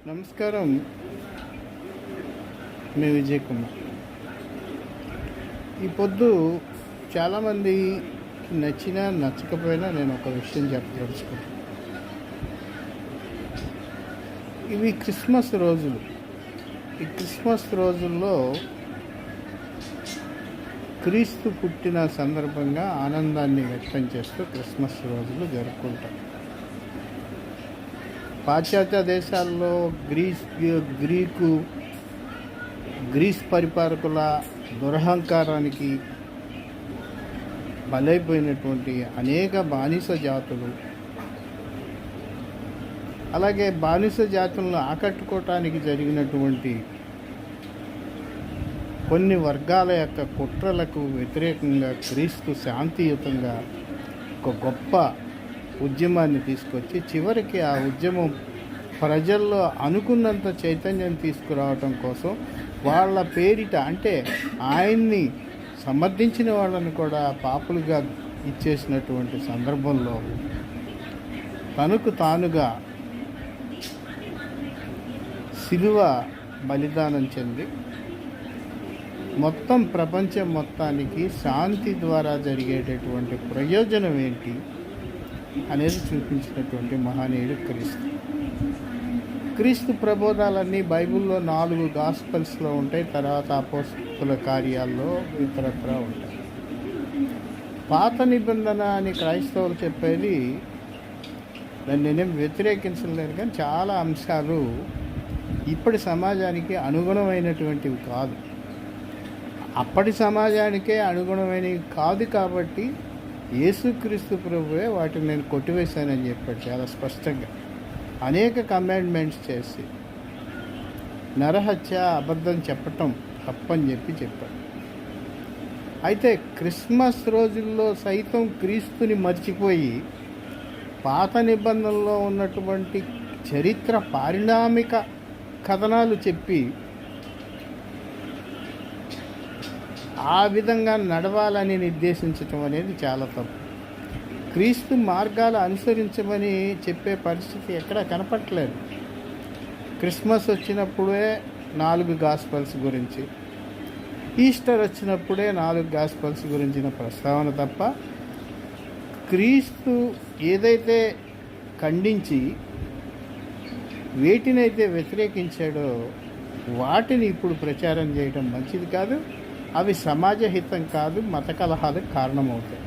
నమస్కారం. మీ విజయ్ కుమార్. ఈ పొద్దు చాలామందికి నచ్చినా నచ్చకపోయినా నేను ఒక విషయం చెప్పదలుచుకున్నాను. ఇవి క్రిస్మస్ రోజులు. ఈ క్రిస్మస్ రోజుల్లో క్రీస్తు పుట్టిన సందర్భంగా ఆనందాన్ని వ్యక్తం చేస్తూ క్రిస్మస్ రోజులు జరుపుకుంటాం. పాశ్చాత్య దేశాల్లో గ్రీస్ పరిపాలకుల దురహంకారానికి బలైపోయినటువంటి అనేక బానిస జాతులు, అలాగే బానిస జాతులను ఆకట్టుకోవటానికి జరిగినటువంటి కొన్ని వర్గాల యొక్క కుట్రలకు వ్యతిరేకంగా క్రీస్తు శాంతియుతంగా ఒక గొప్ప ఉద్యమాన్ని తీసుకొచ్చి చివరికి ఆ ఉద్యమం ప్రజల్లో అనుకున్నంత చైతన్యం తీసుకురావటం కోసం వాళ్ళ పేరిట, అంటే ఆయన్ని సమర్థించిన వాళ్ళని కూడా పాపులుగా ఇచ్చేసినటువంటి సందర్భంలో తనకు తానుగా శిలువ బలిదానం చెంది మొత్తం ప్రపంచం మొత్తానికి శాంతి ద్వారా జరిగేటటువంటి ప్రయోజనం ఏంటి అనేది చూపించినటువంటి మహనీయుడు క్రీస్తు ప్రబోధాలన్నీ బైబిల్లో 4 గాస్పెల్స్లో ఉంటాయి. తర్వాత అపోస్తలుల కార్యాల్లో ఇతరత్రా ఉంటాయి. పాత నిబంధన అని క్రైస్తవులు చెప్పేది, దాన్ని నేనేం వ్యతిరేకించలేను, కానీ చాలా అంశాలు ఇప్పటి సమాజానికి అనుగుణమైనటువంటివి కాదు. అప్పటి సమాజానికే అనుగుణమైనవి కాదు. కాబట్టి యేసుక్రీస్తు ప్రభువే వాటిని నేను కొట్టివేశానని చెప్పాడు చాలా స్పష్టంగా. అనేక కమాండ్మెంట్స్ చేసి నరహత్య, అబద్ధం చెప్పటం తప్పని చెప్పాడు. అయితే క్రిస్మస్ రోజుల్లో సైతం క్రీస్తుని మర్చిపోయి పాత నిబంధనలో ఉన్నటువంటి చరిత్ర పారిణామిక కథనాలు చెప్పి ఆ విధంగా నడవాలని నిర్దేశించటం అనేది చాలా తప్పు. క్రీస్తు మార్గాలు అనుసరించమని చెప్పే పరిస్థితి ఎక్కడా కనపట్లేదు. క్రిస్మస్ వచ్చినప్పుడే 4 గాస్పల్స్ గురించి, ఈస్టర్ వచ్చినప్పుడే 4 గాస్పల్స్ గురించిన ప్రస్తావన తప్ప క్రీస్తు ఏదైతే ఖండించి వేటినైతే వ్యతిరేకించాడో వాటిని ఇప్పుడు ప్రచారం చేయడం మంచిది కాదు. అవి సమాజహితం కాదు, మత కలహాలకు కారణమవుతాయి.